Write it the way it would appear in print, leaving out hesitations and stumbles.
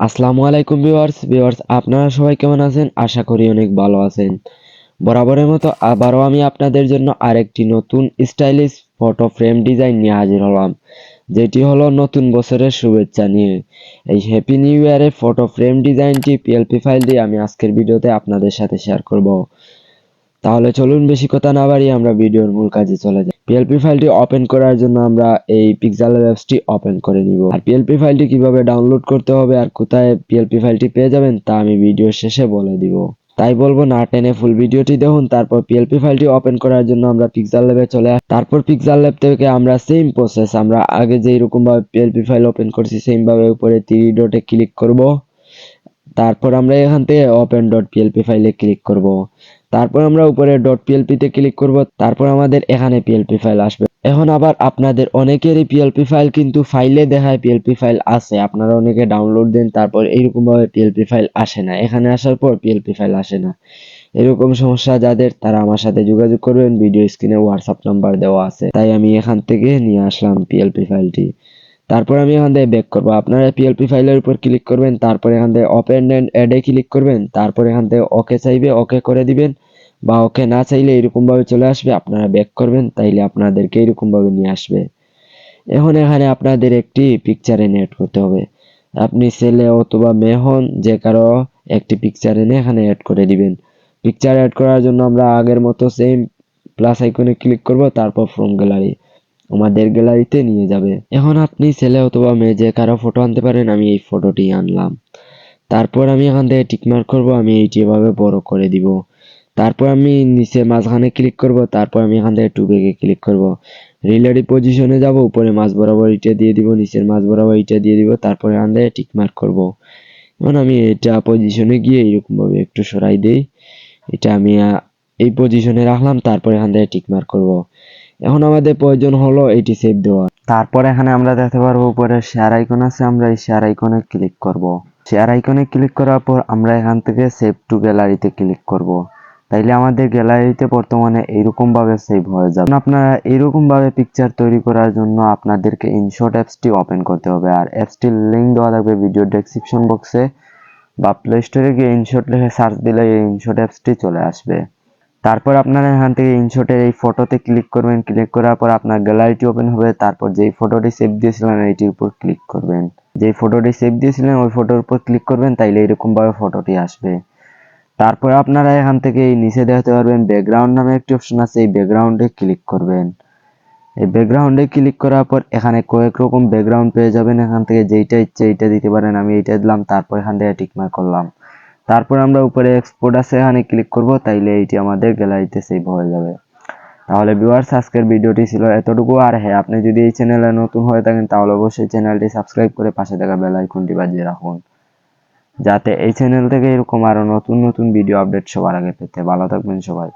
আসসালামু আলাইকুম ভিউয়ার্স আপনারা সবাই কেমন আছেন? আশা করি অনেক ভালো আছেন। বরাবরের মতো আবারও আমি আপনাদের জন্য আরেকটি নতুন স্টাইলিশ ফটো ফ্রেম ডিজাইন নিয়ে হাজির হলাম, যেটি হলো নতুন বছরের শুভেচ্ছা নিয়ে। এই হ্যাপি নিউ ইয়ারের ফটো ফ্রেম ডিজাইনটি পিএলপি ফাইল দিয়ে আমি আজকের ভিডিওতে আপনাদের সাথে শেয়ার করব। তাহলে চলুন বেশি কথা না বাড়িয়ে আমরা ভিডিওর মূল কাজে চলে যাই। পিএলপি ফাইলটি ওপেন করার জন্য আমরা এই পিক্সেল অ্যাপসটি ওপেন করে নিব। আর পিএলপি ফাইলটি কিভাবে ডাউনলোড করতে হবে আর কোথায় পিএলপি ফাইলটি পেয়ে যাবেন তা আমি ভিডিওর শেষে বলে দিব। তাই বলবো না টেনে ফুল ভিডিওটি দেখুন। তারপর পিএলপি ফাইলটি ওপেন করার জন্য আমরা পিক্সেল ল্যাবে চলে আসি। তারপর পিক্সেল ল্যাব থেকে আমরা সেম প্রসেস, আমরা আগে যেই রকম ভাবে পিএলপি ফাইল ওপেন করছি সেম ভাবে উপরে 3 ডটে ক্লিক করব। তারপর আমরা এখান থেকে ওপেন ডট পিএলপি ফাইলে ক্লিক করব। তারপর আমরা উপরে ডট পিএলপি তে ক্লিক করব। তারপর আমাদের এখানে পিএলপি ফাইল আসবে। এখন আবার আপনাদের অনেকেরই পিএলপি ফাইল কিন্তু ফাইলে দেখায় পিএলপি ফাইল আছে, আপনারা অনেকে ডাউনলোড দেন তারপর এইরকম ভাবে পিএলপি ফাইল আসে না, এখানে আসার পর পিএলপি ফাইল আসে না। এরকম সমস্যা যাদের, তারা আমার সাথে যোগাযোগ করবেন, ভিডিও স্ক্রিনে হোয়াটসঅ্যাপ নাম্বার দেওয়া আছে। তাই আমি এখান থেকে নিয়ে আসলাম পিএলপি ফাইলটি। তারপর আমি এখান থেকে ব্যাক করবো। আপনারা পিএলপি ফাইলের উপর ক্লিক করবেন, তারপর এখান থেকে ওপেন এন্ড অ্যাডে ক্লিক করবেন, তারপর এখান থেকে ওকে চাইবে ওকে করে দিবেন, বা ওকে না চাইলে এরকম ভাবে চলে আসবে, আপনারা ব্যাক করবেন, তাইলে আপনাদেরকে এরকম ভাবে নিয়ে আসবে। এখন এখানে আপনাদের একটি পিকচার এনে অ্যাড করতে হবে। আপনি ছেলে অথবা মেয়ে হন, যে কারো একটি পিকচার এনে এখানে অ্যাড করে দিবেন। পিকচার অ্যাড করার জন্য আমরা আগের মতো সেম প্লাস আইকনে ক্লিক করব, তারপর ফ্রম গ্যালারি আমাদের গ্যালারিতে নিয়ে যাবে। এখন আপনি ছেলে অথবা মেয়ে যে কারো ফটো আনতে পারেন, আমি এই ফটোটি আনলাম। তারপর আমি এখান থেকে টিকমার্ক করব, আমি এইটি এভাবে বড় করে দিব। তারপর আমি নিচে মাঝখানে ক্লিক করব, তারপর আমি এখান থেকে টু ব্যাগে ক্লিক করব। রিলেটিভ পজিশনে যাব, উপরে মাঝ বরাবর এটা দিয়ে দিব, নিচের মাঝ বরাবর এটা দিয়ে দিব, তারপর এখান থেকে টিকমার্ক করব। এখন আমি এটা পজিশনে গিয়ে এরকম ভাবে একটু সরাই দেই, এটা আমি এই পজিশনে রাখলাম, তারপর এখান থেকে টিকমার্ক করব। এখন আমাদের প্রয়োজন হলো এটি সেভ দেওয়া। তারপর এখানে আমরা দেখতে পারবো উপরে শেয়ার আইকন আছে, আমরা এই শেয়ার আইকনে ক্লিক করব। শেয়ার আইকনে ক্লিক করার পর আমরা এখান থেকে সেভ টু গ্যালারিতে ক্লিক করব। তাইলে আমাদের গ্যালারিতে বর্তমানে এইরকম ভাবে সেভ হয়ে যাবে। আপনারা এইরকম ভাবে পিকচার তৈরি করার জন্য আপনাদেরকে ইনশট অ্যাপসটি ওপেন করতে হবে, আর অ্যাপসটির লিংক দেওয়া থাকবে ভিডিও ডেসক্রিপশন বক্সে, বা প্লে স্টোরে গিয়ে ইনশট লিখে সার্চ দিলে এই ইনশট অ্যাপসটি চলে আসবে। তারপর আপনারা এখান থেকে ইনশটের এই ফটোতে ক্লিক করবেন, ক্লিক করার পর আপনার গ্যালারিটি ওপেন হবে। তারপর যেই ফটোটি সেভ দিয়েছিলেন এইটির উপর ক্লিক করবেন, যেই ফটোটি সেভ দিয়েছিলেন ওই ফটোর উপর ক্লিক করবেন, তাইলে এরকম ভাবে ফটোটি আসবে। তারপর আপনারা এখান থেকে এই নিচে দেখতে পারবেন ব্যাকগ্রাউন্ড নামে একটি অপশন আছে, এই ব্যাকগ্রাউন্ডে ক্লিক করবেন। এই ব্যাকগ্রাউন্ডে ক্লিক করার পর এখানে কয়েক রকম ব্যাকগ্রাউন্ড পেয়ে যাবেন, এখান থেকে যেইটা ইচ্ছে এইটা দিতে পারেন, আমি এইটা দিলাম। তারপর এখান থেকে টিকমার্ক করলাম। তারপর আমরা উপরে এক্সপোর্ট আছে এখানে ক্লিক করব, তাইলে এইটি আমাদের গ্যালারিতে সেভ হয়ে যাবে। তাহলে ভিউয়ার্স, আজকের ভিডিওটি ছিল এতটুকু। আর হ্যাঁ, আপনি যদি এই চ্যানেলে নতুন হয়ে থাকেন তাহলে অবশ্যই চ্যানেলটি সাবস্ক্রাইব করে পাশে থাকা বেল আইকনটি বাজিয়ে রাখুন, যাতে এই চ্যানেল থেকে এরকম আরো নতুন নতুন ভিডিও আপডেট সবার আগে পেতে। ভালো থাকবেন সবাই।